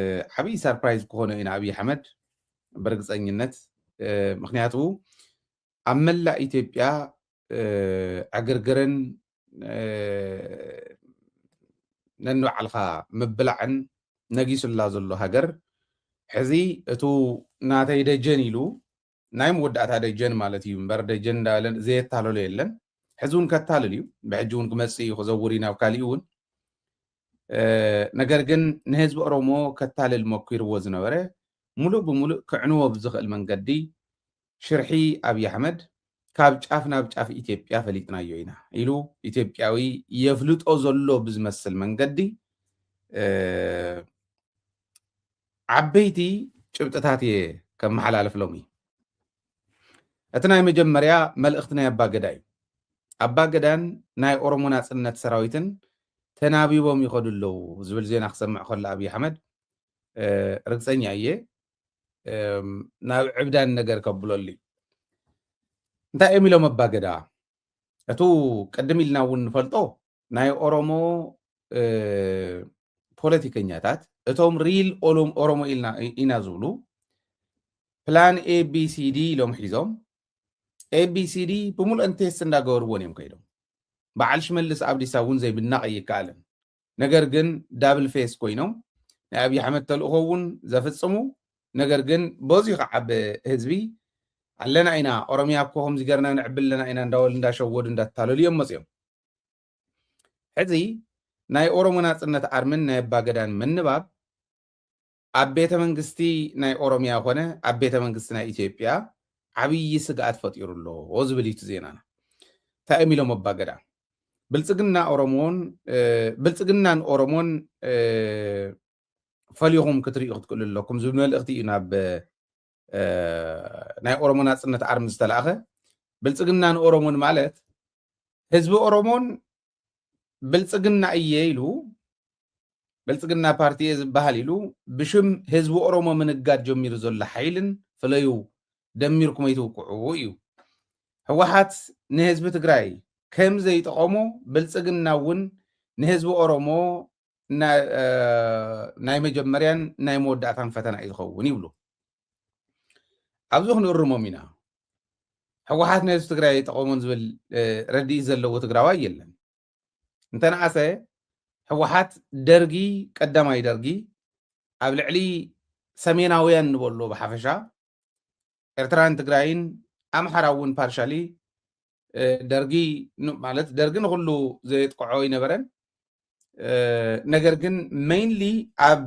حبي سربرايز كونه إن أبي حمد برجس أنجنت مخنياته عمل إثيوبيا عجرجرن ننو على مبلعن نجيس الله زلو هجر حزي تو ناتي دجنيلو نايم ودعت هذا الجن مالتي مبر دجن دالن زيت تالو ليلن حزون كتالليو بعجون كمسي خزورينا وكاليون ነገር ግን ንህዝቢ ኦሮሞ ከታልል ሞኪርዎ ዝነበረ ሙሉእ ብሙሉእ ክዕንዎ ብዝኽእል መንገዲ ሽርሒ ኣብይ ኣሕመድ ካብ ጫፍ ናብ ጫፍ ኢትዮጵያ ፈሊጥናዮ ኢና ኢሉ ኢትዮጵያዊ የፍልጦ ዘሎ ብዝመስል መንገዲ ዓበይቲ ጭብጥታት እየ ከመሓላለፍሎም እዩ እቲ ናይ መጀመርያ መልእኽቲ ናይ ኣባገዳ እዩ ኣባገዳን ናይ ኦሮሞ ናጽነት ሰራዊትን ተናቢቦም ይኸዱ ኣለዉ ዝብል ዜና ክሰምዕ ከሎ ኣብይ ኣሕመድ ርግፀኛ እየ ናብ ዕብዳን ነገር ከብለሉ እንታይ እዮም ኢሎም ኣባገዳ እቱ ቅድም ኢልና እውን ንፈልጦ ናይ ኦሮሞ ፖለቲከኛታት እቶም ሪል ኦሮሞ ኢና ዝብሉ ፕላን ኤቢሲዲ ኢሎም ሒዞም ኤቢሲዲ ብምሉእ እንቴስ እንዳገበርዎን እዮም ከይዶም በዓል ሽመልስ ኣብዲሳ እውን ዘይብናቕ ይከኣለን ነገር ግን ዳብል ፌስ ኮይኖም ናይ ኣብይ ኣሕመድ ተልእኮ እውን ዘፍጽሙ ነገር ግን በዚሁ ከዓ ብህዝቢ ኣለና ኢና ኦሮሚያ እኮ ከምዚ ገርና ንዕብል ኣለና ኢና እንዳወሉ እንዳሸወዱ እንዳተታለሉ እዮም መፅኦም ሕዚ ናይ ኦሮሞ ናጽነት ኣርምን ናይ ኣባገዳን ምንባብ ኣብ ቤተ መንግስቲ ናይ ኦሮሚያ ኮነ ኣብ ቤተ መንግስቲ ናይ ኢትዮጵያ ዓብይ ስግኣት ፈጢሩ ኣሎ ዝብል እዩ ዜናና እንታይ እዮም ኢሎም ኣባገዳ ብልጽግናን ኦሮሞን ፈልይኹም ክትሪኡ ክትክእሉ ኣለኩም ዝብል መልእኽቲ እዩ ናብ ናይ ኦሮሞ ናጽነት ኣርሚ ዝተለኣኸ ብልጽግናን ኦሮሞን ማለት ህዝቢ ኦሮሞን ብልጽግና እየ ኢሉ ብልጽግና ፓርቲ እየ ዝበሃል ኢሉ ብሽም ህዝቢ ኦሮሞ ምንጋድ ጀሚሩ ዘሎ ሓይልን ፍለዩ ደሚርኩም ኣይትውቅዑ እዩ ህወሓት ንህዝቢ ትግራይ ከም ዘይጠቐሞ ብልጽግና እውን ንህዝቢ ኦሮሞ ናይ መጀመርያን ናይ መወዳእታን ፈተና እዩ ዝኸውን ይብሉ ኣብዚ ክንእርሞም ኢና ህወሓት ንህዝቢ ትግራይ ጠቐሞን ዝብል ረዲእ ዘለዎ ትግራዋይ የለን እንተነኣሰ ህወሓት ደርጊ ቀዳማይ ደርጊ ኣብ ልዕሊ ሰሜናውያን ንበሎ ብሓፈሻ ኤርትራን ትግራይን ኣምሓራ እውን ፓርሻሊ ደርጊ ማለት ደርጊ ንኩሉ ዘየጥቅዖ ይነበረን ነገር ግን ሜይንሊ ኣብ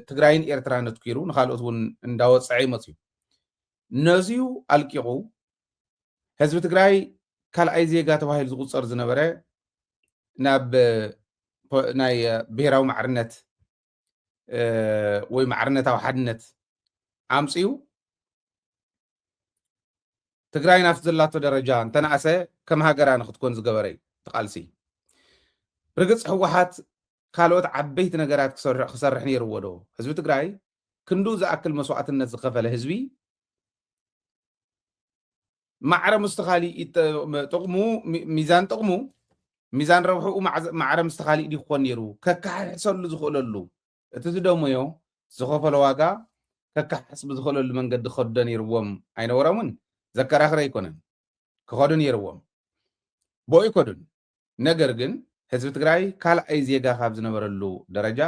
ትግራይን ኤርትራን ኣትኪሩ ንካልኦት እውን እንዳወፅዐ ይመፅዩ ነዚዩ ኣልቂቑ ህዝቢ ትግራይ ካልኣይ ዜጋ ተባሂሉ ዝቁፀር ዝነበረ ናብ ናይ ብሄራዊ ማዕርነት ወይ ማዕርነታዊ ሓድነት ኣምፅኡ ትግራይ ናፍቲ ዘላቶ ደረጃ እንተነኣሰ ከም ሃገራ ንክትኮን ዝገበረ እዩ ተቃልሲ ርግፅ ህወሓት ካልኦት ዓበይቲ ነገራት ክሰርሕ ነይርዎ ዶ ህዝቢ ትግራይ ክንዱ ዝኣክል መስዋዕትነት ዝኸፈለ ህዝቢ ማዕረ ምስተኻሊእ ጥቕሙ ሚዛን ጥቕሙ ሚዛን ረብሕኡ ማዕረ ምስተኻሊእ ዲ ክኾን ነይሩ ከካሕሰሉ ዝኽእለሉ እቲ ዝደመዮ ዝኸፈለ ዋጋ ከካሕስ ብዝኽእለሉ መንገዲ ክኸዶ ነይርዎም ኣይነበሮምን ዘከራኽረ ኣይኮነን ክኸዱ ነይርዎም ቦ ይከዱን ነገር ግን ህዝቢ ትግራይ ካልኣይ ዜጋ ካብ ዝነበረሉ ደረጃ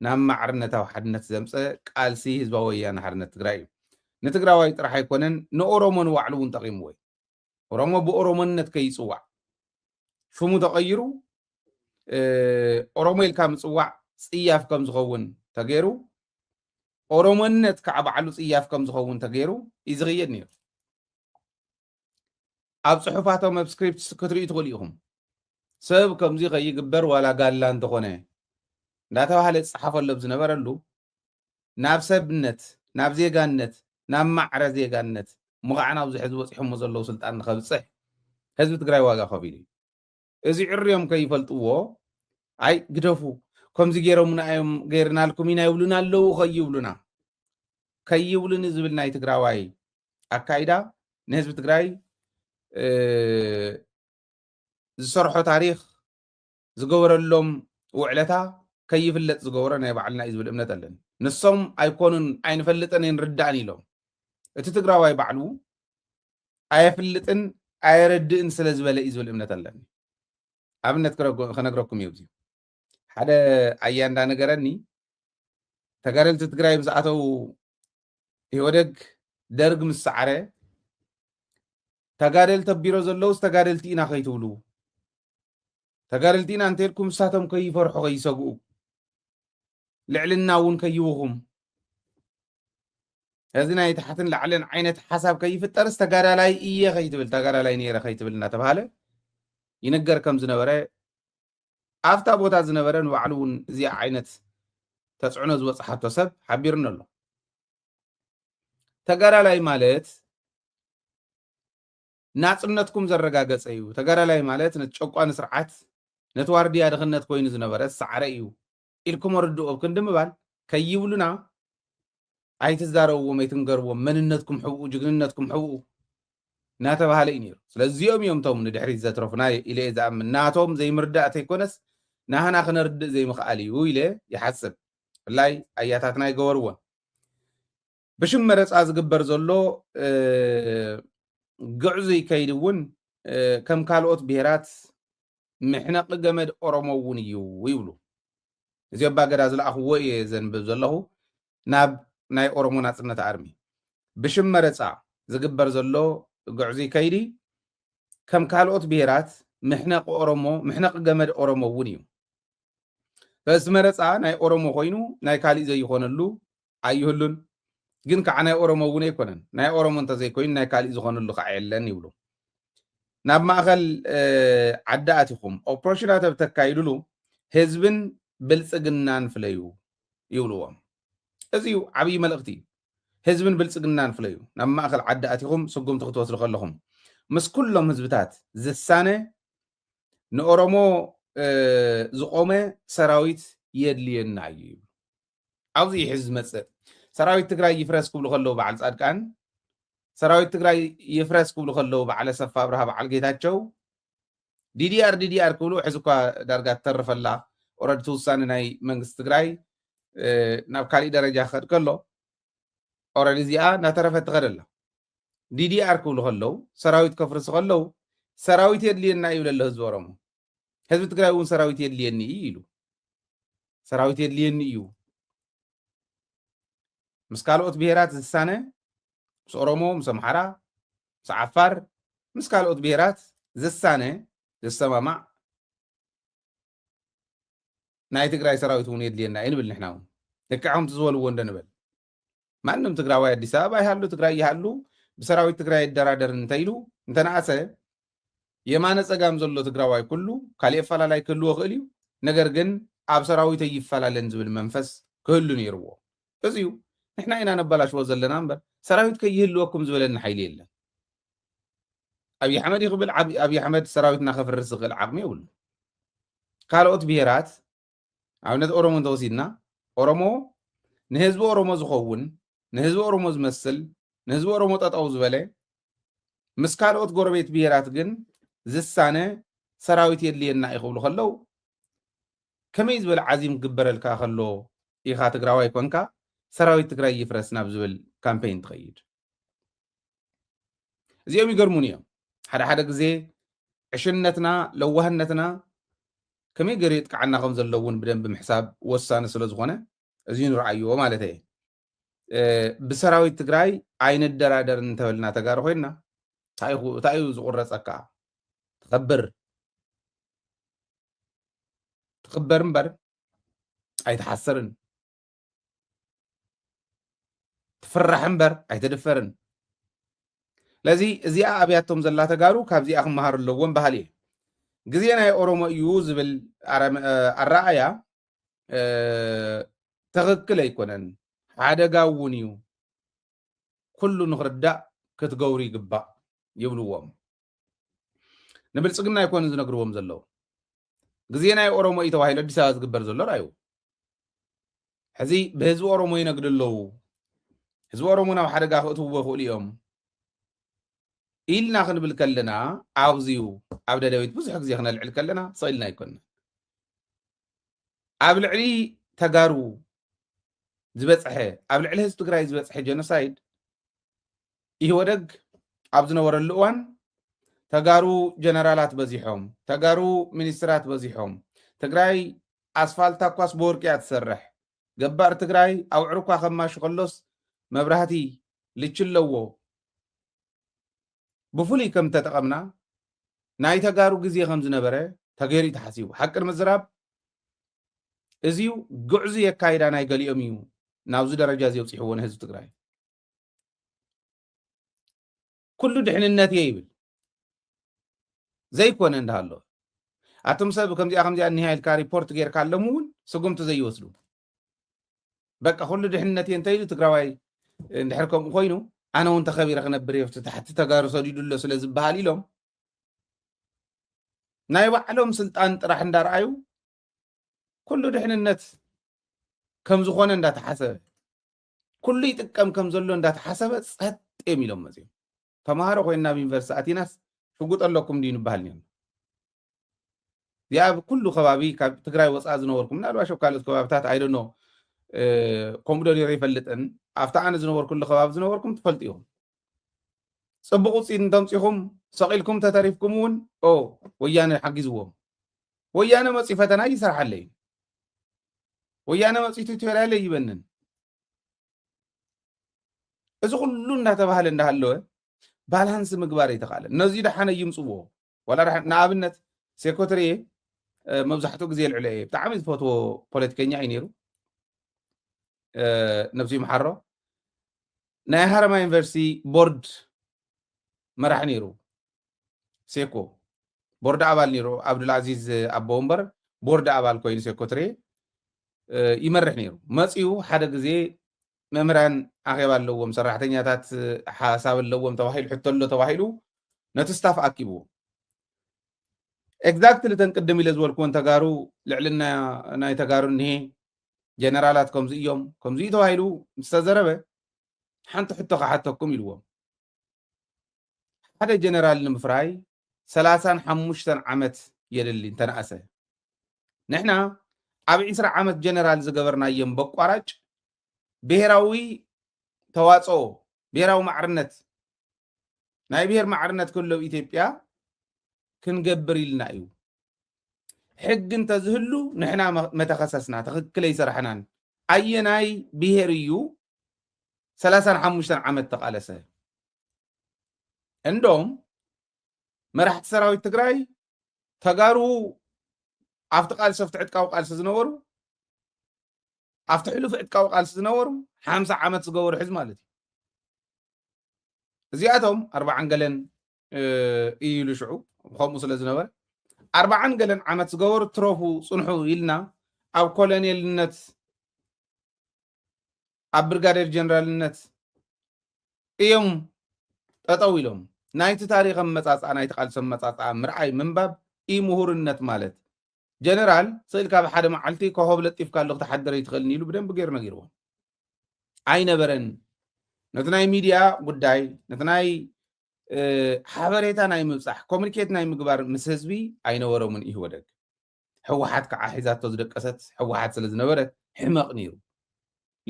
ናብ ማዕርነታዊ ሓድነት ዘምፀ ቃልሲ ህዝባዊ ወያነ ሓርነት ትግራይ እዩ ንትግራዋይ ጥራሕ ኣይኮነን ንኦሮሞ ንባዕሉ እውን ጠቒምዎ ኦሮሞ ብኦሮሞነት ከይፅዋዕ ሽሙ ተቐይሩ ኦሮሞ ኢልካ ምፅዋዕ ፅያፍ ከም ዝኸውን ተገይሩ ኦሮሞነት ከዓ ባዕሉ ፅያፍ ከም ዝኸውን ተገይሩ እዩ ዝኽየድ ነይሩ ኣብ ፅሑፋቶም ኣብ ስክሪፕት ክትሪኡ ትኽእሉ ኢኹም ሰብ ከምዚ ከይግበር ዋላ ጋላ እንተኾነ እንዳተባሃለ ዝፀሓፈሎ ዝነበረሉ ናብ ሰብነት ናብ ዜጋነት ናብ ማዕረ ዜጋነት ምኽዓን ኣብዚ ሕዚ በፂሖሞ ዘለዉ ስልጣን ንኸብፅሕ ህዝቢ ትግራይ ዋጋ ከፊሉ እዩ እዚ ዕርዮም ከይፈልጥዎ ኣይ ግደፉ ከምዚ ገይሮምና እዮም ገይርናልኩም ኢና ይብሉና ኣለዉ ከይብሉኒ ዝብል ናይ ትግራዋይ ኣካይዳ ንህዝቢ ትግራይ ዝሰርሖ ታሪክ ዝገበረሎም ውዕለታ ከይፍለጥ ዝገበሮ ናይ ባዕልና እዩ ዝብል እምነት ኣለኒ ንሶም ኣይኮኑን ኣይንፈልጥን ይንርዳእን ኢሎም እቲ ትግራዋይ ባዕሉ ኣየፍልጥን ኣየረድእን ስለ ዝበለ እዩ ዝብል እምነት ኣለኒ ኣብነት ክነግረኩም እዩ እዚ ሓደ ኣያንዳ ነገረኒ ተጋደልቲ ትግራይ ምስ ኣተው ይወደግ ደርግ ምስ ሰዓረ ተጋደልቲ ኣቢሮ ዘለውስ ተጋደልቲ ኢና ከይትብሉ ተጋደልቲ ኢና እንተልኩም ንሳቶም ከይፈርሑ ከይሰግኡ ልዕልና እውን ከይውኹም እዚ ናይ ታሕትን ላዕልን ዓይነት ሓሳብ ከይፍጠርስ ተጋዳላይ እየ ከይትብል ተጋዳላይ ነይረ ከይትብል እናተባሃለ ይነገር ከም ዝነበረ ኣብታ ቦታ ዝነበረ ንባዕሉ እውን እዚ ዓይነት ተፅዕኖ ዝበፅሓቶ ሰብ ሓቢርና ኣሎ ተጋዳላይ ማለት ናጽነትኩም ዘረጋገፀ እዩ ተጋዳላይ ማለት ነጨቋን ስርዓት ነትዋርድያ ድኽነት ኮይኑ ዝነበረ ሰዓረ እዩ ኢልኩም ርድኡ ክንዲ ምባል ከይብሉና ኣይትዛረብዎም ኣይትንገርዎም መንነትኩም ሕቡኡ ጅግንነትኩም ሕቡኡ እናተባሃለ እዩ ነይሩ ስለዚኦም እዮም ቶም ንድሕሪት ዘትረፉና ኢለ ዝኣምን ናቶም ዘይምርዳእ ተይኮነስ ናህና ክነርድእ ዘይምኽኣል እዩ ኢለ ይሓስብ ብፍላይ ኣያታትና ይገበርዎን ብሽም መረፃ ዝግበር ዘሎ ግዕዙ ይከይድ እውን ከም ካልኦት ብሄራት ምሕነቂ ገመድ ኦሮሞ እውን እዩ ይብሉ እዚ ኣባገዳ ዝለኣኽዎ እየ ዘንብብ ዘለኹ ናብ ናይ ኦሮሞ ናጽነት ኣርሚ ብሽም መረፃ ዝግበር ዘሎ ግዕዙ ይከይዲ ከም ካልኦት ብሄራት ምሕነቂ ገመድ ኦሮሞ እውን እዩ በዚ መረፃ ናይ ኦሮሞ ኮይኑ ናይ ካሊእ ዘይኮነሉ ኣይህሉን ግን ከዓ ናይ ኦሮሞ እውን ኣይኮነን ናይ ኦሮሞ እንተዘይኮይኑ ናይ ካሊእ ዝኾነሉ ከዓ የለን ይብሉ ናብ ማእኸል ዓዲ ኣቲኹም ኦፕሬሽናት ኣብ ተካይድሉ ህዝብን ብልፅግናን ፍለዩ ይብልዎም እዚዩ ዓብዪ መልእኽቲ እዩ ህዝብን ብልፅግናን ፍለዩ ናብ ማእኸል ዓዲ ኣቲኹም ስጉምቲ ክትወስዱ ከለኹም ምስ ኩሎም ህዝብታት ዝሳነ ንኦሮሞ ዝቆመ ሰራዊት የድልየና እዩ ይብሉ ኣብዚ ሕዚ ዝመፅእ ሰራዊት ትግራይ ይፍረስ ክብሉ ከለዉ በዓል ጻድቃን ሰራዊት ትግራይ ይፍረስ ክብሉ ከለዉ በዓል ኣሰፋ ኣብርሃ በዓል ጌታቸው ዲዲአር ክብሉ ሕዚ እኳ ዳርጋ ትተርፈላ ኦረዲ ውሳነ ናይ መንግስቲ ትግራይ ናብ ካሊእ ደረጃ ክኸድ ከሎ ኦረዲ እዚኣ እናተረፈት ትኸድ ኣላ ዲዲአር ክብሉ ከለዉ ሰራዊት ከፍርሱ ከለዉ ሰራዊት የድልየና ይብል ኣሎ ህዝቢ ኦሮሞ ህዝቢ ትግራይ እውን ሰራዊት የድልየኒ ኢሉ ሰራዊት የድልየኒ እዩ ምስ ካልኦት ብሄራት ዝሳነ ምስ ኦሮሞ ምስ ኣምሓራ ምስ ዓፋር ምስ ካልኦት ብሄራት ዝሳነ ዝሰማማዕ ናይ ትግራይ ሰራዊት እውን የድልየና እዩ ንብል ንሕና እውን ልክዕኹም ትዝበልዎ እንደንብል ማንም ትግራዋይ ኣዲስ ኣበባ ይሃሉ ትግራይ ይሃሉ ብሰራዊት ትግራይ ይደራደር እንተኢሉ እንተነኣሰ የማነ ፀጋም ዘሎ ትግራዋይ ኩሉ ካሊእ ኣፈላላይ ክህልዎ ክእል እዩ ነገር ግን ኣብ ሰራዊት ይፈላለን ዝብል መንፈስ ክህሉ ነይርዎ እዚዩ ንሕና ኢና ነበላሽዎ ዘለና እምበር ሰራዊት ከይህልወኩም ዝበለና ሓይሊ የለን ኣብዪ ኣሕመድ ይኽብል ኣብዪ ኣሕመድ ሰራዊትና ከፍርስ ዝኽእል ዓቕሚ የብሉ ካልኦት ብሄራት ኣብነት ኦሮሞ እንተወሲድና ኦሮሞ ንህዝቢ ኦሮሞ ዝኸውን ንህዝቢ ኦሮሞ ዝመስል ንህዝቢ ኦሮሞ ጠጠው ዝበለ ምስ ካልኦት ጎረቤት ብሄራት ግን ዝሳነ ሰራዊት የድልየና ይኽብሉ ከለዉ ከመይ ዝበለ ዓዚም ክግበረልካ ከሎ ኢኻ ትግራዋይ ኮንካ ሰራዊት ትግራይ ይፍረስ ናብ ዝብል ካምፔይን ትኸይድ እዚኦም ይገርሙን እዮም ሓደ ሓደ ግዜ ዕሽነትና ለዋህነትና ከመይ ገይሩ የጥቅዓና ከም ዘለውን ብደንብ ምሕሳብ ወሳኒ ስለ ዝኾነ እዚዩ ንረኣይዎ ማለት እየ ብሰራዊት ትግራይ ኣይንደራደር እንተበልና ተጋሩ ኮይንና እንታይ እዩ ዝቁረፀካ ትኽበር እምበር ኣይትሓስርን ትፍራሕ እምበር ኣይትድፈርን ለዚ እዚኣ ኣብያቶም ዘላ ተጋሩ ካብዚኣ ክመሃሩ ኣለዎም ባህል እየ ግዜ ናይ ኦሮሞ እዩ ዝብል ኣረኣያ ትኽክል ኣይኮነን ሓደጋ እውን እዩ ኩሉ ንኽርዳእ ክትገብሩ ይግባእ ይብልዎም ንብልፅግና ኣይኮኑ ዝነግርዎም ዘለዉ ግዜ ናይ ኦሮሞ እዩ ተባሂሉ ኣዲስ ኣበባ ዝግበር ዘሎ ራእዩ ሕዚ ብህዝቢ ኦሮሞ ይነግድ ኣለዉ ህዝቢ ኦሮሞ ናብ ሓደጋ ክእትውዎ ይኽእሉ እዮም ኢልና ክንብል ከለና ኣብዚዩ ኣብ ደደቢት ብዙሕ ግዜ ክነልዕል ከለና ስኢልና ኣይኮንና ኣብ ልዕሊ ተጋሩ ዝበፅሐ ኣብ ልዕሊ ህዝቢ ትግራይ ዝበፅሐ ጀኖሳይድ ኢህወደግ ኣብ ዝነበረሉ እዋን ተጋሩ ጀነራላት በዚሖም ተጋሩ ሚኒስትራት በዚሖም ትግራይ ኣስፋልት ኳስ በወርቂ እያ ትሰርሕ ገባር ትግራይ ኣውዕር እኳ ከማሹ ከሎስ መብራህቲ ልችለዎ ብፍሉይ ከም ተጠቐምና ናይ ተጋሩ ግዜ ከም ዝነበረ ተገይሩ ተሓሲቡ ሓቂ ንምዝራብ እዚዩ ጉዕዙ የካይዳ ናይ ገሊኦም እዩ ናብዚ ደረጃ ዘውፅሕዎ ንህዝቢ ትግራይ ኩሉ ድሕንነት እየ ይብል ዘይኮነ እንዳሃሎ ኣቶም ሰብ ከምዚኣ ኒሃይልካ ሪፖርት ጌርካ ኣለሙ እውን ስጉምቲ ዘይወስዱ በቃ ኩሉ ድሕንነት እየ እንተኢሉ ትግራዋይ እንድሕር ከምኡ ኮይኑ ኣነ እውን ተኸቢረ ክነብር እየ ታሕቲ ተጋሩ ሰዲዱሎ ስለ ዝበሃል ኢሎም ናይ ባዕሎም ስልጣን ጥራሕ እንዳረኣዩ ኩሉ ድሕንነት ከም ዝኾነ እንዳተሓሰበ ኩሉ ይጥቀም ከም ዘሎ እንዳተሓሰበ ፀጥ እዮም ኢሎም መፅኦም ተምሃሮ ኮይና ኣብ ዩኒቨርሲቲ ኣቲናስ ሽጉጥ ኣለኩም እንዲዩ ንበሃል ነርና ያብ ኩሉ ከባቢ ካብ ትግራይ ወፃኢ ዝነበርኩም ምናልባሽ ኣብ ካልኦት ከባቢታት ኣይደኖ ከምኡ ዶ ነይረ ይፈልጥን ኣብታ ኣነ ዝነበሩ ኩሉ ከባቢ ዝነበርኩም ትፈልጡ ኢኹም ፅቡቅ ውፅኢት እንተምፂኹም ሰቂልኩም ተተሪፍኩም እውን ወያነ ሓጊዝዎም ወያነ መፅኡ ፈተና ይሰርሓለ እዩ ወያነ መፅኡ ትበላለ ይበንን እዚ ኩሉ እንዳተባሃለ እንዳሃለወ ባላንስ ምግባር ይተኻለ ነዚ ደሓነ ይምፅዎ ወላ ንኣብነት ሴኮትሪ መብዛሕትኡ ግዜ ልዕለ እየ ብጣዕሚ ዝፈትዎ ፖለቲከኛ እዩ ነይሩ ነብሲ ይመሓሮ ናይ ሃረማ ዩኒቨርሲቲ ቦርድ መራሒ ነይሩ ሴኮ ቦርድ ኣባል ነይሩ ዓብዱልዓዚዝ ኣቦ ወንበር ቦርድ ኣባል ኮይኑ ሴኮትሪ ይመርሕ ነይሩ መፅኡ ሓደ ግዜ መምህራን ኣኼባ ኣለዎም ሰራሕተኛታት ሓሳብ ኣለዎም ተባሂሉ ሕተሎ ተባሂሉ ነቲ ስታፍ ኣኪብዎ ኤግዛክትሊ ተንቅድም ኢለ ዝበልክዎን ተጋሩ ልዕልና ናይ ተጋሩ እኒሄ ጀነራላት ከምዚ እዮም ከምዚ ተባሂሉ ዝተዘረበ ሓንቲ ሕቶ ከሓተኩም ኢልዎም ሓደ ጀነራል ንምፍራይ 35 ዓመት የድሊ እንተነኣሰ ንሕና ኣብ 20 ዓመት ጀነራል ዝገበርናዮም በቋራጭ ብሄራዊ ተዋፅኦ ብሄራዊ ማዕርነት ናይ ብሄር ማዕርነት ክህልው ኢትዮጵያ ክንገብር ኢልና እዩ ሕጊ እንተዝህሉ ንሕና መተኸሰስና ትኽክል ኣይሰራሕናን ኣየናይ ብሄር እዩ 35 ዓመት ተቃለሰ እንዶም መራሕቲ ሰራዊት ትግራይ ተጋሩ ኣብቲ ቃልሲ ኣብቲ ዕጥቃዊ ቃልሲ ዝነበሩ ኣብቲ ሕሉፍ ዕጥቃዊ ቃልሲ ዝነበሩ 50 ዓመት ዝገበሩ ሕዝ ማለት እዩ እዚኣቶም 40 ገለን ኢሉ ሽዑ ከምኡ ስለ ዝነበረ 40 ገለን ዓመት ዝገበሩ ትረፉ ፅንሑ ኢልና ኣብ ኮሎኔልነት ኣብ ብርጋዴር ጀነራልነት እዮም ጠጠው ኢሎም ናይቲ ታሪክን መፃፃ ናይቲ ቃልሲ መፃፃ ምርዓይ ምንባብ ምሁርነት ማለት ጀነራል ስእልካ ብሓደ መዓልቲ ኮሆብ ለጢፍካ ኣለኹ ተሓደረ ይትኽእልኒ ኢሉ ብደንብ ገይሩ ነጊርዎ ኣይነበረን ነቲ ናይ ሚድያ ጉዳይ ነቲ ናይ ሓበሬታ ናይ ምብፃሕ ኮሚኒኬት ናይ ምግባር ምስ ህዝቢ ኣይነበሮምን ይህወደግ ሕወሓት ከዓ ሒዛቶ ዝደቀሰት ሕወሓት ስለ ዝነበረት ሕመቕ ነይሩ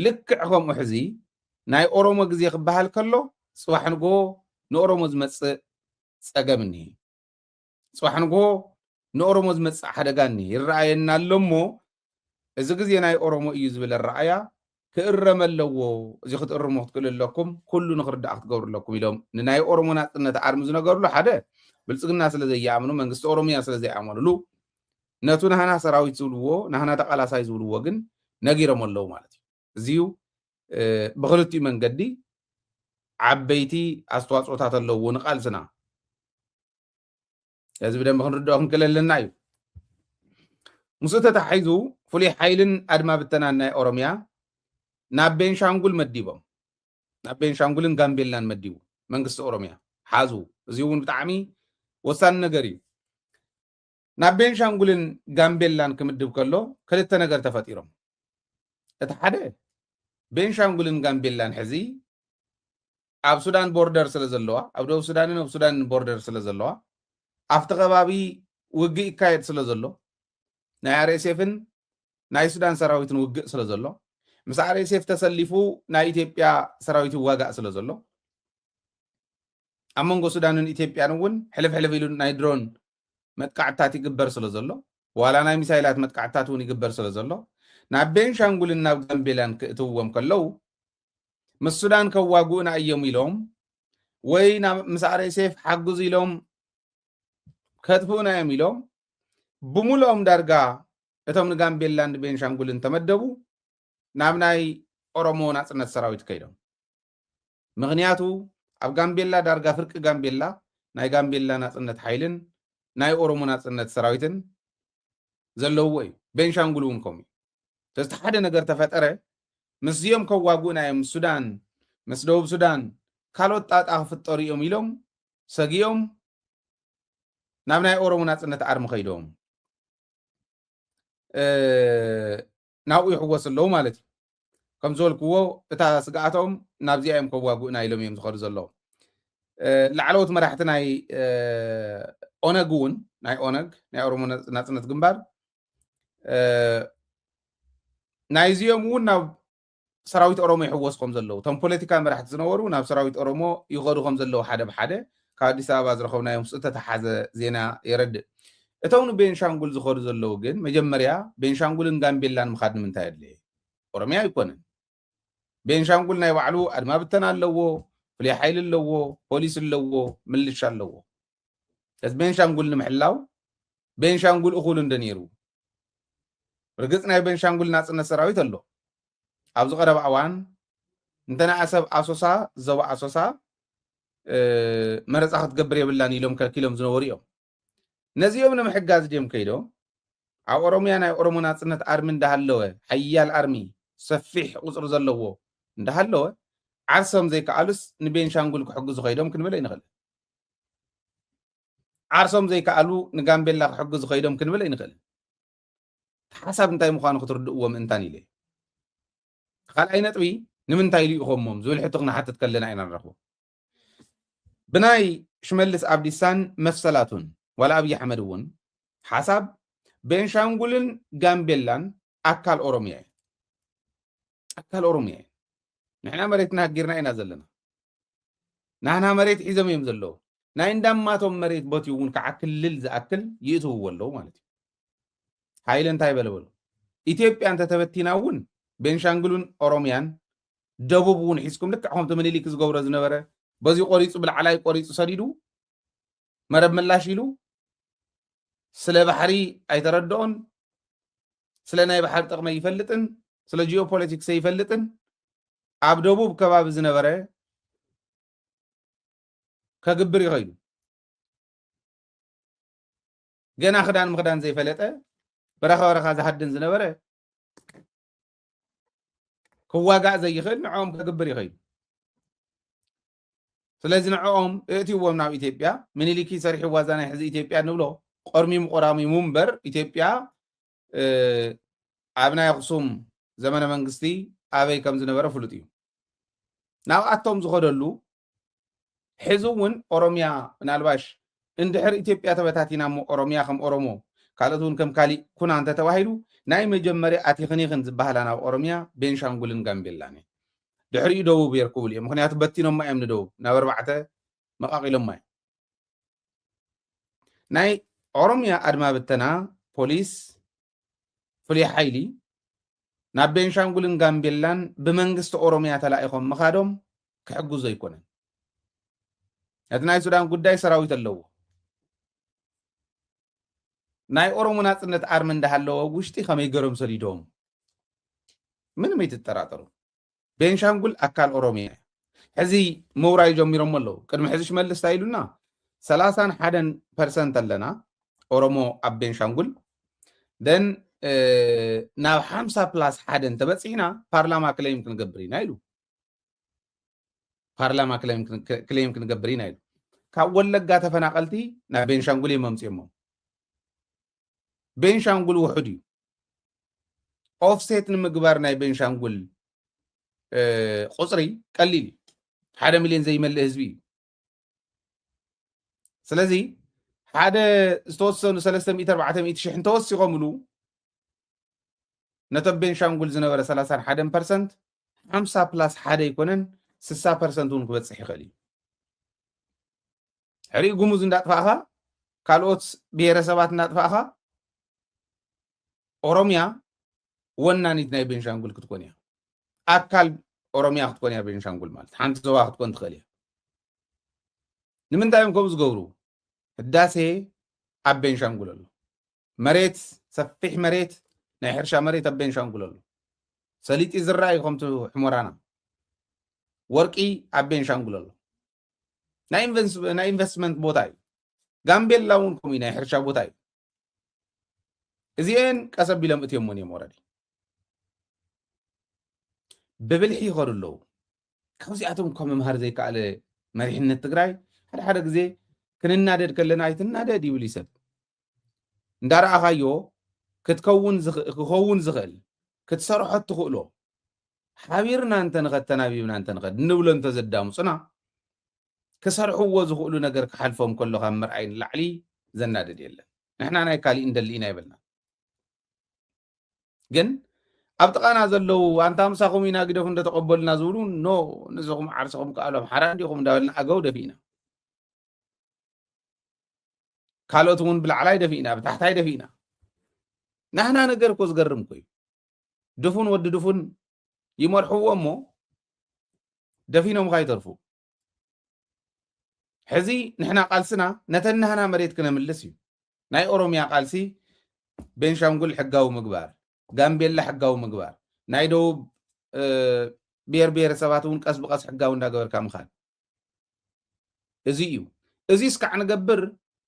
ልክዕ ከምኡ ሕዚ ናይ ኦሮሞ ግዜ ክበሃል ከሎ ፅባሕ ንጎ ንኦሮሞ ዝመፅእ ፀገም እኒሄ ፅባሕ ንጎ ንኦሮሞ ዝመፅእ ሓደጋ እኒሄ ይረኣየና ኣሎ እሞ እዚ ግዜ ናይ ኦሮሞ እዩ ዝብል ረኣያ ክእረም ኣለዎ እዚ ክትእርሞ ክትክእል ኣለኩም ኩሉ ንክርዳእ ክትገብሩ ኣለኩም ኢሎም ንናይ ኦሮሞ ናፅነት ኣርሚ ዝነገርሉ ሓደ ብልፅግና ስለ ዘይኣምኑ መንግስቲ ኦሮሚያ ስለ ዘይኣመንሉ ነቱ ናህና ሰራዊት ዝብልዎ ናህና ተቃላሳይ ዝብልዎ ግን ነጊሮም ኣለዉ ማለት እዩ እዚዩ ብክልቲኡ መንገዲ ዓበይቲ ኣስተዋፅኦታት ኣለዎ ንቃልስና እዚ ብደንብ ክንርድኦ ክንክእል ኣለና እዩ ምስኡ ተታሒዙ ፍሉይ ሓይልን ኣድማ ብተናን ናይ ኦሮሚያ ናብ ቤንሻንጉል መዲቦም ናብ ቤንሻንጉልን ጋምቤላን መዲቡ መንግስቲ ኦሮሚያ ሓዙ እዚ እውን ብጣዕሚ ወሳኒ ነገር እዩ ናብ ቤንሻንጉልን ጋምቤላን ክምድብ ከሎ ክልተ ነገር ተፈጢሮም እቲ ሓደ ቤንሻንጉልን ጋምቤላን ሕዚ ኣብ ሱዳን ቦርደር ስለ ዘለዋ ኣብ ደቡብ ሱዳንን ኣብ ሱዳንን ቦርደር ስለ ዘለዋ ኣብቲ ከባቢ ውግእ ይካየድ ስለ ዘሎ ናይ አርኤስኤፍን ናይ ሱዳን ሰራዊትን ውግእ ስለ ዘሎ مسعر يسيف تسلفو نا إثيوبيا سراويت واقع سلازلو أمونغو سودان إثيوبيا نون حلف إلو ناي درون متقعتات يقبر سلازلو ولا ناي مسايلات متقعتات ون يقبر سلازلو نا بنشانغول نا غامبيلان كتووم كلو مس سودان كواغونا أيوم يلوم وينا مسعر يسيف حقوز يلوم كتفونا يميلوم بمولهم دارغا እቶም ንጋምቤላን ቤንሻንጉልን ተመደቡ ናብ ናይ ኦሮሞ ናጽነት ሰራዊት ከይዶም ምክንያቱ ኣብ ጋምቤላ ዳርጋ ፍርቂ ጋምቤላ ናይ ጋምቤላ ናጽነት ሓይልን ናይ ኦሮሞ ናጽነት ሰራዊትን ዘለዎ እዩ ቤንሻንጉል እውን ከምኡ ተስተ ሓደ ነገር ተፈጠረ ምስዮም ከዋጉእናዮም ሱዳን ምስ ደቡብ ሱዳን ካልኦት ጣጣ ክፍጠሩ እዮም ኢሎም ሰጊዮም ናብ ናይ ኦሮሞ ናጽነት ኣርሚ ከይዶም ናብኡ ይሕወስ ኣለዉ ማለት እዩ ከም ዝበልክዎ እታ ስጋኣቶም ናብዚኣ እዮም ከዋጉእና ኢሎም እዮም ዝኸዱ ዘለዉ ላዕለዎት መራሕቲ ናይ ኦነግ እውን ናይ ኦነግ ናይ ኦሮሞ ናጽነት ግንባር ናይዚኦም እውን ናብ ሰራዊት ኦሮሞ ይሕወስ ከም ዘለዉ እቶም ፖለቲካ መራሕቲ ዝነበሩ ናብ ሰራዊት ኦሮሞ ይኸዱ ከም ዘለዉ ሓደ ብሓደ ካብ ኣዲስ ኣበባ ዝረኸብናዮም ዝተተሓዘ ዜና የረድእ እቶም ንቤንሻንጉል ዝኸዱ ዘለዉ ግን መጀመርያ ቤንሻንጉልን ጋምቤላን ምኻድ ንምንታይ ኣድልየ ኦሮሚያ ኣይኮነን ቤንሻንጉል ናይ ባዕሉ ኣድማ ብተና ኣለዎ ፍሉይ ሓይሊ ኣለዎ ፖሊስ ኣለዎ ምልሻ ኣለዎ እዚ ቤንሻንጉል ንምሕላው ቤንሻንጉል እኹል እንደ ነይሩ ርግፅ ናይ ቤንሻንጉል ናጽነት ሰራዊት ኣሎ ኣብዚ ቀረባ እዋን እንተናኣሰብ ኣሶሳ ዘባ ኣሶሳ መረፃ ክትገብር የብላን ኢሎም ከልኪሎም ዝነበሩ እዮም ነዚኦም ንምሕጋዝ ድዮም ከይዶም ኣብ ኦሮሚያ ናይ ኦሮሞ ናጽነት ኣርሚ እንዳሃለወ ሓያል ኣርሚ ሰፊሕ ቁፅሪ ዘለዎ እንዳሃለወ ዓርሶም ዘይከኣሉስ ንቤንሻንጉል ክሕግዙ ከይዶም ክንብል ኣይንኽእል ዓርሶም ዘይከኣሉ ንጋምቤላ ክሕግዙ ከይዶም ክንብል ኣይንኽእል ሓሳብ እንታይ ምዃኑ ክትርድእዎ ምእንታን ኢለ ካልኣይ ነጥቢ ንምንታይ ኢሉ ኢኸሞም ዝብል ሕቶ ክነሓትት ከለና ኢና ንረኽቦ ብናይ ሽመልስ ኣብዲሳን መፍሰላቱን ولا أبي أحمد ون حسب بينشانغولن غامبيلان أكل أوروميا أكل أوروميا نحن مريتنا هجرنا إنا زلنا نحن مريت إذا ما يمزلوا نحن دم ما توم مريت بطيون كأكل للز أكل يتوه والله مالتي هايلن تاي بلول إثيوبيا أنت تبتينا ون بينشانغولن أوروميان دبوبون حسكم لك هم تمني لك زجورة زنبرة بزي قريص بالعلاي قريص صديدو مرب ملاش يلو سلا بحري أيتردون سلا ناي بحر تقمي يفلتن سلا جيوبوليتيكس يفلتن عبدوبو بكباب زنبرة كجبري غيرو جنا خدان مخدان زي فلتة برخا زحدن زنبرة كواقع زي خد نعوم كجبري غيرو ስለዚህ ንዕኦም እትይዎም ናብ ኢትዮጵያ ምኒልክ ሰሪሕ ዋዛና ሕዚ ኢትዮጵያ ንብሎ ቆርሚ ምቆራሚ ሙንበር ኢትዮጵያ ኣብ ናይ ኣክሱም ዘመነ መንግስቲ ኣበይ ከም ዝነበረ ፍሉጥ እዩ ናብኣቶም ዝኸደሉ ሕዚ እውን ኦሮሚያ ምናልባሽ እንድሕር ኢትዮጵያ ተበታቲና ኦሮሚያ ከም ኦሮሞ ካልኦት እውን ከም ካሊእ ኩና እንተተባሂሉ ናይ መጀመርያ ኣቲኽኒኽን ዝበሃላ ናብ ኦሮሚያ ቤንሻንጉልን ጋምቤላን እዩ ድሕሪኡ ደቡብ ይርከቡ እዮም ምክንያቱ በቲኖም ማይ እዮም ንደቡብ ናብ ኣርባዕተ መቃቂሎም ማይ ናይ ኦሮሚያ ኣድማ ብተና ፖሊስ ፍሉይ ሓይሊ ናብ ቤንሻንጉልን ጋምቤላን ብመንግስቲ ኦሮሚያ ተላኢኾም ምኻዶም ክሕግዙ ኣይኮነን እቲ ናይ ሱዳን ጉዳይ ሰራዊት ኣለዎ ናይ ኦሮሞ ናጽነት ኣርሚ እንዳሃለዎ ውሽጢ ከመይ ገሮም ሰሊዶም ምንም ኣይትጠራጠሩ ቤንሻንጉል ኣካል ኦሮሚያ ሕዚ ምውራይ ጀሚሮም ኣለዉ ቅድሚ ሕዚ ሽመልስ ታይሉና 31% ኣለና ኦሮሞ ኣብ ቤንሻንጉል ደን ናብ 50+1 ተበፂና ፓርላማ ክሌም ክንገብር ኢና ኢሉ ፓርላማ ክሌም ክንገብር ኢና ኢሉ ካብ ወለጋ ተፈናቀልቲ ናብ ቤንሻንጉል የመምፅዮሞ ቤንሻንጉል ውሑድ እዩ ኦፍሴት ንምግባር ናይ ቤንሻንጉል ቁፅሪ ቀሊል 1 ሚልዮን ዘይመልእ ህዝቢ እዩ ስለዚ ሓደ ዝተወሰኑ 300-400 ሽሕ እንተወሲኾምሉ نتب بنشانغول زنبرة 31% 50 بلاس حدا يكونن 60% ون كبتصح يخلي حري قموز እንዳጥፋኻ ካልኦት ብሔረሰባት እንዳጥፋኻ ኦሮሚያ ወናኒት ናይ ቤንሻንጉል ክትኮን እያ ኣካል ኦሮሚያ ክትኮን እያ ቤንሻንጉል ማለት ሓንቲ ዞባ ክትኮን ትኽእል እያ ንምንታይ እዮም ከምኡ ዝገብሩ ህዳሴ ኣብ ቤንሻንጉል ኣሎ መሬት ሰፊሕ መሬት ናይ ሕርሻ መሬት ኣብ ቤንሻንጉል ኣሎ ሰሊጥ ዝራእዩ ከምቲ ሕሞራና ወርቂ ኣብ ቤንሻንጉል ኣሎ ናይ ኢንቨስትመንት ቦታ እዩ ጋምቤላ እውን ከምኡ ናይ ሕርሻ ቦታ እዩ እዚአን ቀሰብ ኢሎም እትየሞን እዮም ወረዲ ብብልሒ ይኸዱ ኣለዉ ካብዚኣቶም ካብ መምሃር ዘይከኣለ መሪሕነት ትግራይ ሓደ ሓደ ግዜ ክንናደድ ከለና ኣይትናደድ ይብል ይሰብ እንዳረኣኻዮ ክኸውን ዝኽእል ክትሰርሖ ትኽእሎ ሓቢርና እንተ ንኸተናቢብና እንተ ንኸድ ንብሎ እንተ ዘዳምፁና ክሰርሕዎ ዝኽእሉ ነገር ክሓልፎም ከለኻ ምርኣይ ንላዕሊ ዘናደድ የለን ንሕና ናይ ካሊእ እንደሊ ኢና ይበልና ግን ኣብ ጥቃና ዘለው ኣንታ ምሳኹም ኢና ግደፉ እንደተቀበሉና ዝብሉ ኖ ንስኹም ዓርሰኹም ከኣሎም ሓራ እንዲኹም እንዳበልና ኣገው ደፊእና ካልኦት እውን ብላዕላይ ደፊእና ብታሕታይ ደፊእና ናህና ነገር እኮ ዝገርም ኮዩ ድፉን ወዲ ድፉን ይመርሕዎ እሞ ደፊኖም ካይተርፉ ሕዚ ንሕና ቃልስና ነተናህና መሬት ክነምልስ እዩ ናይ ኦሮሚያ ቃልሲ ቤንሻንጉል ሕጋዊ ምግባር ጋምቤላ ሕጋዊ ምግባር ናይ ደቡብ ብሔር ብሔረሰባት እውን ቀስ ብቀስ ሕጋዊ እንዳገበርካ ምኻድ እዚ እዩ እዚ እስካዕ ንገብር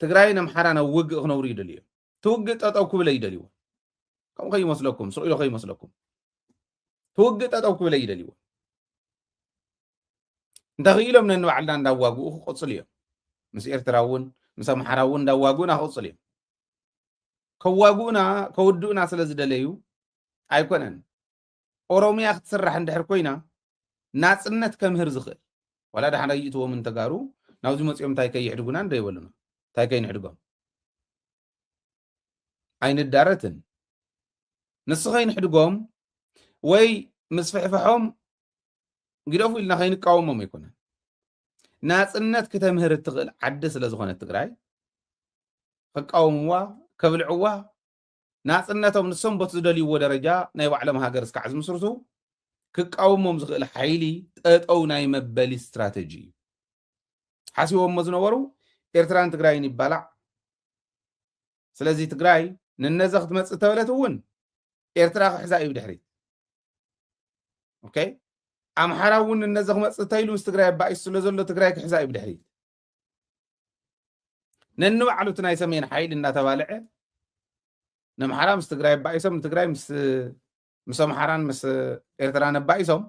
ትግራይን ኣምሓራን ኣብ ውግእ ክነብሩ ይደልዩ ትውግእ ጠጠው ክብለ ይደልይዎ ከምኡ ከይመስለኩም ስኢሎ ከይመስለኩም ትውግእ ጠጠው ክብለ ይደልይዎ እንተኽኢሎም ነንባዕልና እንዳዋግኡ ክቆፅሉ እዮም ምስ ኤርትራ እውን ምስ ኣምሓራ እውን እንዳዋግኡና ክቆፅሉ እዮም ከዋግኡና ከውድኡና ስለ ዝደለዩ ኣይኮነን ኦሮሚያ ክትስራሕ እንድሕር ኮይና ናፅነት ከምህር ዝኽእል ዋላ ዳሕና ይእትዎም እንተጋሩ ናብዚ መፅኦም እንታይ ከይሕድጉና እንደይበሉና እንታይ ከይንሕድጎም ኣይንዳረትን ንስ ከይንሕድጎም ወይ ምስ ፍሕፍሖም ግደፉ ኢልና ከይንቃወሞም ኣይኮነን ናፅነት ክተምህር እትኽእል ዓዲ ስለ ዝኾነት ትግራይ ክቃወምዋ ከብልዕዋ ናፅነቶም ንሶም ቦት ዝደልይዎ ደረጃ ናይ ባዕሎም ሃገር እስካዕ ዝምስርቱ ክቃወሞም ዝኽእል ሓይሊ ጠጠው ናይ መበሊ ስትራቴጂ እዩ ሓሲቦሞ ዝነበሩ ኤርትራን ትግራይን ይባላዕ ስለዚ ትግራይ ንነዛ ክትመፅእ ተበለት እውን ኤርትራ ክሕዛ እዩ ድሕሪት ኦኬ ኣምሓራ እውን ንነዛ ክመፅእ ተይሉ ምስ ትግራይ ኣባኢሱ ስለ ዘሎ ትግራይ ክሕዛ እዩ ድሕሪት ነንባዕሉት ናይ ሰሜን ሓይሊ እናተባልዐ ነምሓራ ምስ ትግራይ ኣባኢሶም ንትግራይ ምስ ኣምሓራን ምስ ኤርትራን ኣባኢሶም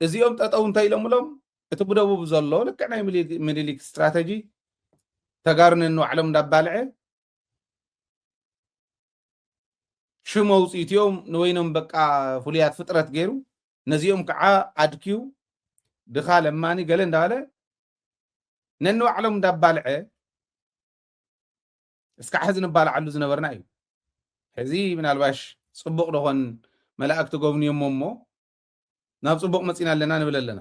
እዚኦም ጠጠው እንታይ ኢሎምሎም እቲ ብደቡብ ዘሎ ልክዕ ናይ ምኒልክ ስትራቴጂ ተጋሩ ነንባዕሎም እንዳባልዐ ሽም ኣውፂኢትዮም ንወይኖም በቃ ፍሉያት ፍጥረት ገይሩ ነዚኦም ከዓ ኣድኪዩ ድኻ ለማኒ ገለ እንዳበለ ነንባዕሎም እንዳባልዐ እስካዕ ሕዚ ንባልዓሉ ዝነበርና እዩ ሕዚ ምናልባሽ ፅቡቕ ደኾን መላእክቲ ጎብንዮሞ እሞ ናብ ፅቡቕ መፂና ኣለና ንብል ኣለና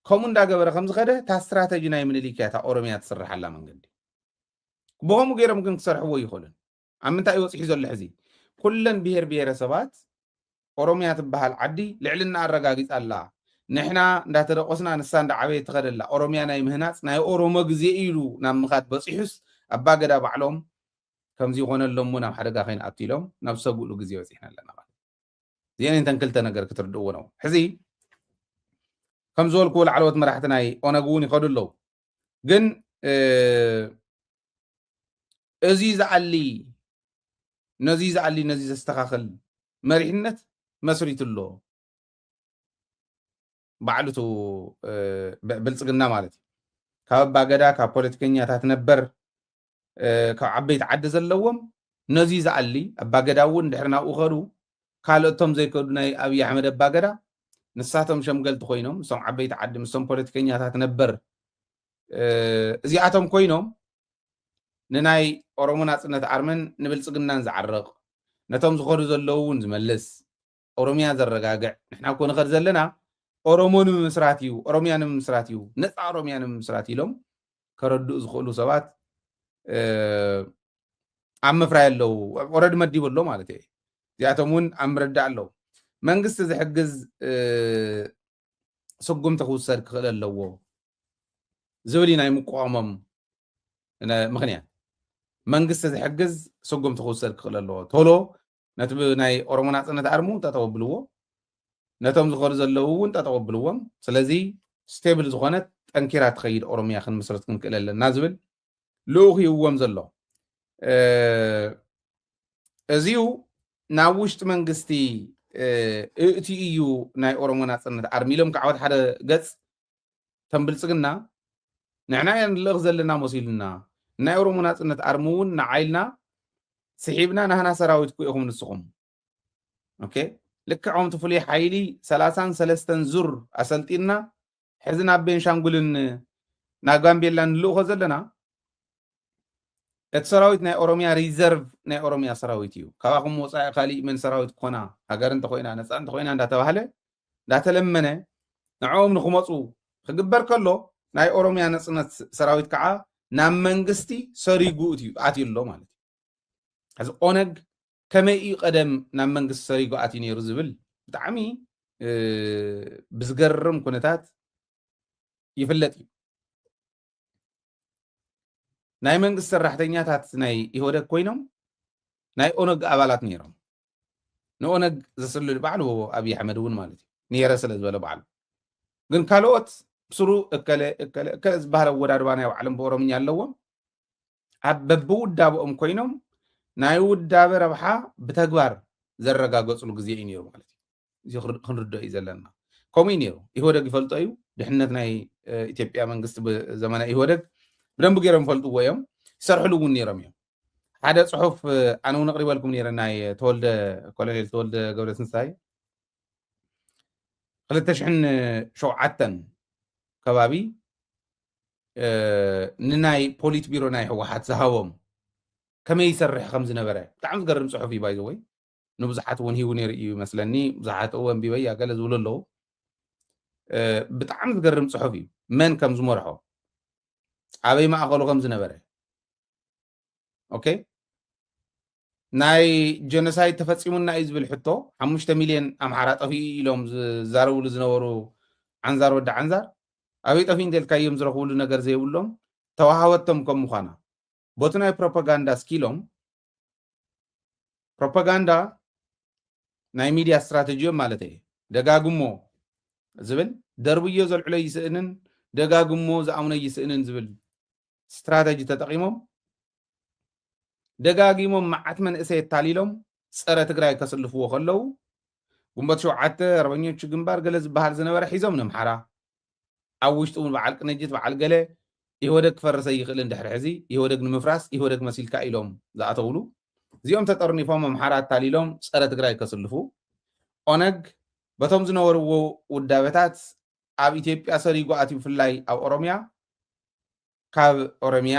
ከምኡ እንዳገበረ ከምዝኸደ እታ ስትራቴጂ ናይ ምኒልክ እያ እታ ኦሮሚያ ትስርሓላ መንገዲ ብከምኡ ገይሮም ግን ክሰርሕዎ ይኽእሉን ኣብ ምንታይ ወፂሑ ዘሎ ሕዚ ኩለን ብሔር ብሔረሰባት ኦሮሚያ ትበሃል ዓዲ ልዕልና ኣረጋጊፃ ኣላ ንሕና እንዳተደቆስና ንሳ እንዳዓበየ ትኸደላ ኦሮሚያ ናይ ምህናፅ ናይ ኦሮሞ ግዜ ኢሉ ናብ ምኻድ በፂሑስ ኣባ ገዳ ባዕሎም ከምዚ ይኾነሎም ሞ ናብ ሓደጋ ከይንኣቱ ኢሎም ናብ ሰጉእሉ ግዜ በፂሕና ኣለና ማለት እዚአን እንተን ክልተ ነገር ክትርድእዎ ነው ሕዚ ከም ዝበልክዎ ላዕለዎት መራሕቲ ናይ ኦነግ እውን ይኸዱ ኣለዉ ግን እዚ ዝዓሊ ነዚ ዘስተኻኽል መሪሕነት መስሪቱ ኣሎ ባዕልቱ ብልፅግና ማለት እዩ ካብ ኣባገዳ ካብ ፖለቲከኛታት ነበር ካብ ዓበይቲ ዓዲ ዘለዎም ነዚ ዝዓሊ ኣባገዳ እውን ድሕሪ ናብኡ ኸዱ ካልኦቶም ዘይከዱ ናይ ኣብዪ ኣሕመድ ኣባገዳ ንሳቶም ሸምገልቲ ኮይኖም እሶም ዓበይቲ ዓዲ ምሶም ፖለቲከኛታት ነበር እዚኣቶም ኮይኖም ንናይ ኦሮሞ ናፅነት ኣርመን ንብልፅግናን ዝዓርቕ ነቶም ዝኸዱ ዘለዉ እውን ዝመልስ ኦሮሚያ ዘረጋግዕ ንሕና ኮ ንኸድ ዘለና ኦሮሞ ንምስራት እዩ ኦሮሚያ ንምስራት እዩ ነፃ ኦሮሚያ ንምስራት ኢሎም ከረድኡ ዝኽእሉ ሰባት ኣብ ምፍራይ ኣለዉ ኦረዲ መዲቡ ኣሎ ማለት እዩ እዚኣቶም እውን ኣብ ምርዳእ ኣለዉ መንግስቲ ዝሕግዝ ስጉምቲ ክውሰድ ክኽእል ኣለዎ ዝብል ናይ ምቋሞም ምክንያት መንግስቲ ዝሕግዝ ስጉምቲ ክውሰድ ክኽእል ኣለዎ ቶሎ ነቲ ናይ ኦሮሞ ናፅነት ኣርሙ ተተወብልዎ ነቶም ዝኸዱ ዘለዉ እውን ተተወብልዎም ስለዚ ስቴብል ዝኾነት ጠንኪራ ትኸይድ ኦሮሚያ ክንምስረት ክንክእል ኣለና ዝብል ልኡኽ ይዎም ዘሎ እዚኡ ናብ ውሽጢ መንግስቲ እቲ እዩ ናይ ኦሮሞ ናፅነት ኣርሚ ኢሎም ክዓወት ሓደ ገፅ ተንብልፅግና ንሕና እያ ንልእኽ ዘለና መሲሉና ናይ ኦሮሞ ናፅነት ኣርሚ እውን ንዓይልና ስሒብና ናህና ሰራዊት ኩኢኹም ንስኹም ኦኬ ልክዖም ትፍሉይ ሓይሊ 33 ዙር ኣሰልጢና ሕዚ ናብ ቤንሻንጉልን ናብ ጋምቤላን ንልእኾ ዘለና እቲ ሰራዊት ናይ ኦሮሚያ ሪዘርቭ ናይ ኦሮሚያ ሰራዊት እዩ ካብኣኹም ወፃኢ ካሊእ መን ሰራዊት ኮና ሃገር እንተኮይና ነፃ እንተኮይና እንዳተባሃለ እንዳተለመነ ንዕኦም ንክመፁ ክግበር ከሎ ናይ ኦሮሚያ ነፅነት ሰራዊት ከዓ ናብ መንግስቲ ሰሪጉ ኣትዩ ኣሎ ማለት እዩ ሕዚ ኦነግ ከመይ እዩ ቀደም ናብ መንግስቲ ሰሪጉ ኣትዩ ነይሩ ዝብል ብጣዕሚ ብዝገርም ኩነታት ይፍለጥ እዩ ናይ መንግስቲ ሰራሕተኛታት ናይ ኢህወደግ ኮይኖም ናይ ኦነግ ኣባላት ነይሮም ንኦነግ ዘስልል ባዕሉ ኣብይ ኣሕመድ እውን ማለት እዩ ነይረ ስለ ዝበለ ባዕሉ ግን ካልኦት ብስሩ እከለ ዝበሃል ኣወዳድባ ናይ ባዕሎም ብኦሮምኛ ኣለዎም ኣብ በብውዳብኦም ኮይኖም ናይ ውዳበ ረብሓ ብተግባር ዘረጋገፅሉ ግዜ እዩ ነይሩ ማለት እዩ እዚ ክንርድኦ እዩ ዘለና ከምኡ ነይሩ ኢህወደግ ይፈልጦ እዩ ድሕነት ናይ ኢትዮጵያ መንግስቲ ብዘመነ ኢህወደግ ብደንብ ገይሮም ፈልጥዎ እዮም ይሰርሕሉ እውን ነይሮም እዮም ሓደ ፅሑፍ ኣነ እውን ኣቕሪበልኩም ነይረ ናይ ተወልደ ኮሎኔል ተወልደ ገብረትንሳኤ 2007 ከባቢ ንናይ ፖሊት ቢሮ ናይ ህወሓት ዝሃቦም ከመይ ይሰርሕ ከም ዝነበረ ብጣዕሚ ዝገርም ፅሑፍ እዩ ባይዘ ወይ ንብዙሓት እውን ሂቡ ነይሩ እዩ ይመስለኒ ብዙሓት እውን ቢበይ ገለ ዝብሉ ኣለዉ ብጣዕሚ ዝገርም ፅሑፍ እዩ መን ከም ዝመርሖ ኣበይ ማእኸሉ ከም ዝነበረ ኦኬ ናይ ጀኖሳይድ ተፈፂሙና እዩ ዝብል ሕቶ 5 ሚልዮን ኣምሓራ ጠፊኡ ኢሎም ዝዛረብሉ ዝነበሩ ዓንዛር ወዲ ዓንዛር ኣበይ ጠፊኡ እንተልካዮም ዝረኽብሉ ነገር ዘይብሎም ተዋሃወቶም ከም ምዃና ቦቱ ናይ ፕሮፓጋንዳ ስኪሎም ፕሮፓጋንዳ ናይ ሚድያ ስትራቴጂዮም ማለት እዩ ደጋግሞ ዝብል ደርብዮ ዘልዕሎ ይስእንን ደጋግሞ ዝኣምነ ይስእንን ዝብል ስትራቴጂ ተጠቂሞም ደጋጊሞም መዓት መንእሰይ የታሊሎም ፀረ ትግራይ ከስልፍዎ ከለዉ ጉንበት 7 ኣርበኞች ግንባር ገለ ዝበሃል ዝነበረ ሒዞም ንምሓራ ኣብ ውሽጡ እውን በዓል ቅንጅት በዓል ገለ ኢህወደግ ክፈርሰ ይኽእል እንድሕሪ ሕዚ ኢህወደግ ንምፍራስ ኢህወደግ መሲልካ ኢሎም ዝኣተውሉ እዚኦም ተጠርኒፎም ኣምሓራ ኣታሊሎም ፀረ ትግራይ ከስልፉ ኦነግ በቶም ዝነበርዎ ውዳበታት ኣብ ኢትዮጵያ ሰሪጉ ኣትዩ ብፍላይ ኣብ ኦሮሚያ ካብ ኦሮሚያ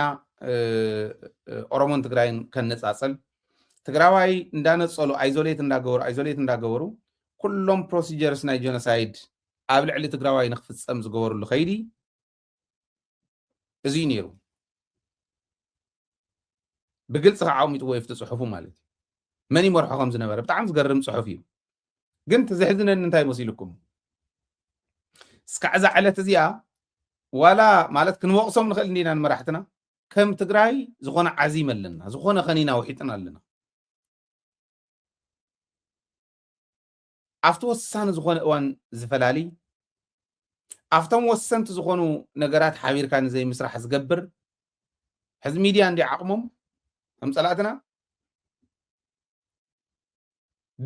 ኦሮሞን ትግራይን ከነፃፀል ትግራዋይ እንዳነፀሉ ኣይዞሌት እንዳገበሩ ኩሎም ፕሮሲጀርስ ናይ ጀኖሳይድ ኣብ ልዕሊ ትግራዋይ ንክፍፀም ዝገበሩሉ ከይዲ እዚ ነይሩ ብግልፂ ከዓ ኣሚጥዎ ይፍቲ ፅሑፉ ማለት እዩ መን ይመርሖ ከም ዝነበረ ብጣዕሚ ዝገርም ፅሑፍ እዩ ግን ትዘሕዝነኒ እንታይ መሲልኩም እስካዕ እዛ ዕለት እዚኣ ዋላ ማለት ክንወቅሶም ንኽእል እንዲና ንመራሕትና ከም ትግራይ ዝኾነ ዓዚም ኣለና ዝኾነ ኸኒና ውሒጥና ኣለና ኣብቲ ወሳኒ ዝኾነ እዋን ዝፈላሊ ኣብቶም ወሰንቲ ዝኾኑ ነገራት ሓቢርካ ንዘይ ምስራሕ ዝገብር ሕዚ ሚድያ እንዲ ዓቕሞም ከም ፀላእትና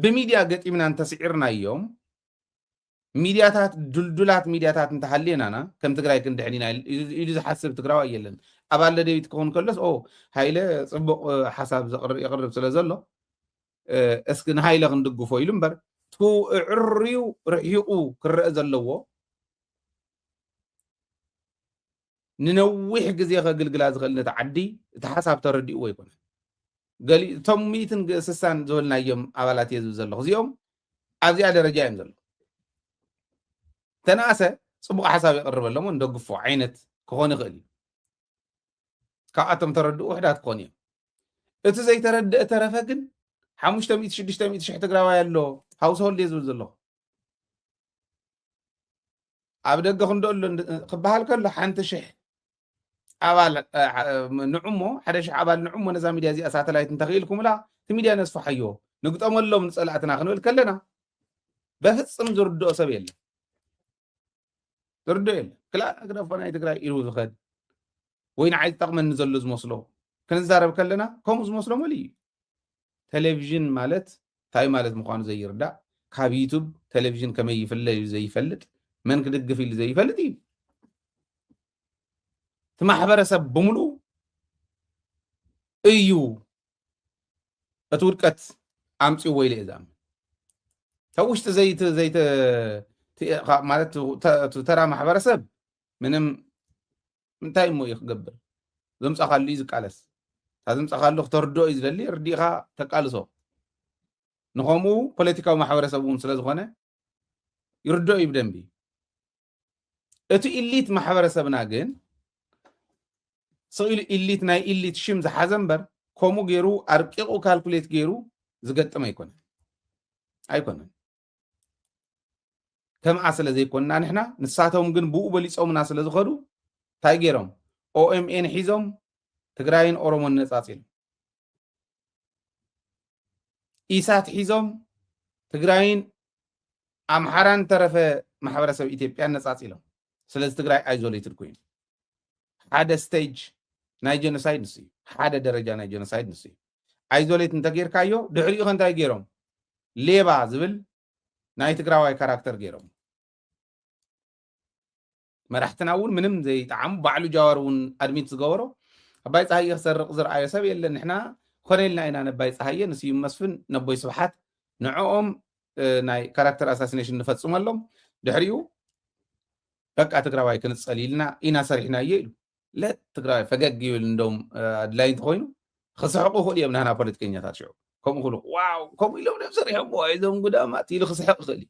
ብሚድያ ገጢምና እንተስዒርና እዮም ሚድያታት ዱልዱላት ሚድያታት እንተሃልየናና ከም ትግራይ ክንድሕኒና ኢሉ ዝሓስብ ትግራዋይ የለን ኣባል ደደቢት ክኸውን ከሎስ ሃይለ ፅቡቕ ሓሳብ የቕርብ ስለ ዘሎ እስኪ ንሃይለ ክንድግፎ ኢሉ እምበር ዕርዩ ርሒቑ ክረአ ዘለዎ ንነዊሕ ግዜ ከግልግላ ዝኽእል ነቲ ዓዲ እቲ ሓሳብ ተረዲእዎ ኣይኮነ እቶም 160 ዝበልናዮም ኣባላት እየ ዝብል ዘለኹ እዚኦም ኣብዚኣ ደረጃ እዮም ዘሎ ተናእሰ ፅቡቅ ሓሳብ ይቅርበሎም እንደግፎ ዓይነት ክኾን ይኽእል እዩ ካብኣቶም ተረድኡ ውሕዳት ክኾን እዮም እቲ ዘይተረድእ ተረፈ ግን 500,000-600,000 ትግራዋይ ኣሎ ሃውስሆልድ እየ ዝብል ዘለኹ ኣብ ደገ ክንደሎ ክበሃል ከሎ 1,000 ኣባል ንዑሞ 1,000 ኣባል ንዑሞ ነዛ ሚድያ እዚኣ ሳተላይት እንተኽኢልኩምላ እቲ ሚድያ ነስፋሓዮ ንግጠመሎም ንፀላእትና ክንብል ከለና በፍፅም ዝርድኦ ሰብ የለን ዝርድኦ የለን ክላእ ክደፎ ናይ ትግራይ ኢሉ ዝኸድ ወይ ንዓይ ዝጠቕመኒ ዘሎ ዝመስሎ ክንዛረብ ከለና ከምኡ ዝመስሎ መሊ እዩ ቴሌቭዥን ማለት እንታይ ማለት ምዃኑ ዘይርዳእ ካብ ዩቱብ ቴሌቭዥን ከመይ ይፍለ እዩ ዘይፈልጥ መን ክድግፍ ኢሉ ዘይፈልጥ እዩ እቲ ማሕበረሰብ ብምሉእ እዩ እቲ ውድቀት ኣምፂዎ ኢለ እየ ዝኣምን ካብ ውሽጢ ዘይተ ማለት ተራ ማሕበረሰብ ምንም እንታይ እሞ እዩ ክገብር ዘምፃኻሉ እዩ ዝቃለስ ዘምፃኻሉ ክተርድኦ እዩ ዝደሊ ርዲእኻ ተቃልሶ ንከምኡ ፖለቲካዊ ማሕበረሰብ እውን ስለዝኾነ ይርድኦ እዩ ብደንቢ እቲ ኢሊት ማሕበረሰብና ግን ስኢሉ ኢሊት ናይ ኢሊት ሽም ዝሓዘ እምበር ከምኡ ገይሩ ኣርቂቑ ካልኩሌት ገይሩ ዝገጥም ኣይኮነን ከምኣ ስለ ዘይኮንና ንሕና ንሳቶም ግን ብኡ በሊፆምና ስለ ዝኸዱ እንታይ ገይሮም ኦኤምኤን ሒዞም ትግራይን ኦሮሞን ነፃፂሎም ኢሳት ሒዞም ትግራይን ኣምሓራን ተረፈ ማሕበረሰብ ኢትዮጵያን ነፃፂሎም ስለዚ ትግራይ ኣይዞሌትድ ኮይኑ ሓደ ስቴጅ ናይ ጀኖሳይድ ንስ እዩ ሓደ ደረጃ ናይ ጀኖሳይድ ንስ እዩ ኣይዞሌት እንተጌርካዮ ድሕሪኡ ኸ እንታይ ገይሮም ሌባ ዝብል ናይ ትግራዋይ ካራክተር ገይሮም መራሕትና እውን ምንም ዘይጣዕሙ ባዕሉ ጃዋር እውን ኣድሚት ዝገበሮ ኣባይ ፀሃየ ክሰርቕ ዝረኣዮ ሰብ የለን ንሕና ኮነልና ኢና ነባይ ፀሃየ ንስዩም መስፍን ነቦይ ስብሓት ንዕኦም ናይ ካራክተር ኣሳሲኔሽን ንፈፅመሎም ድሕሪኡ በቃ ትግራዋይ ክንፀል ኢልና ኢና ሰሪሕናዮ ኢሉ ለት ትግራዋይ ፈገግ ይብል እንደም ኣድላይ እንተኮይኑ ክስሕቁ ይኽእሉ እዮም ናህና ፖለቲከኛታት ሽዑ ከምኡ ክብሉ ዋው ከምኡ ኢሎም ዶም ሰሪሖም እዞም ጉዳማት ኢሉ ክስሕቅ ይኽእል እዩ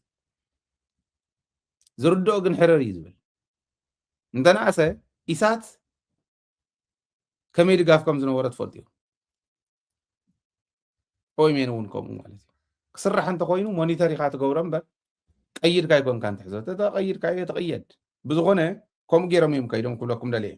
ዝርድኦ ግን ሕረር እዩ ዝብል እንተናእሰ ኢሳት ከመይ ድጋፍ ከም ዝነበረ ትፈልጡ እዩ ኦይሜን እውን ከምኡ ማለት እዩ ክስራሕ እንተኮይኑ ሞኒተር ኢኻ ትገብሮ እምበር ቀይድካ ይኮንካ እንትሕዘ ተቐይድካዮ ትቕየድ ብዝኾነ ከምኡ ገይሮም እዮም ከይዶም ክብለኩም ደልየ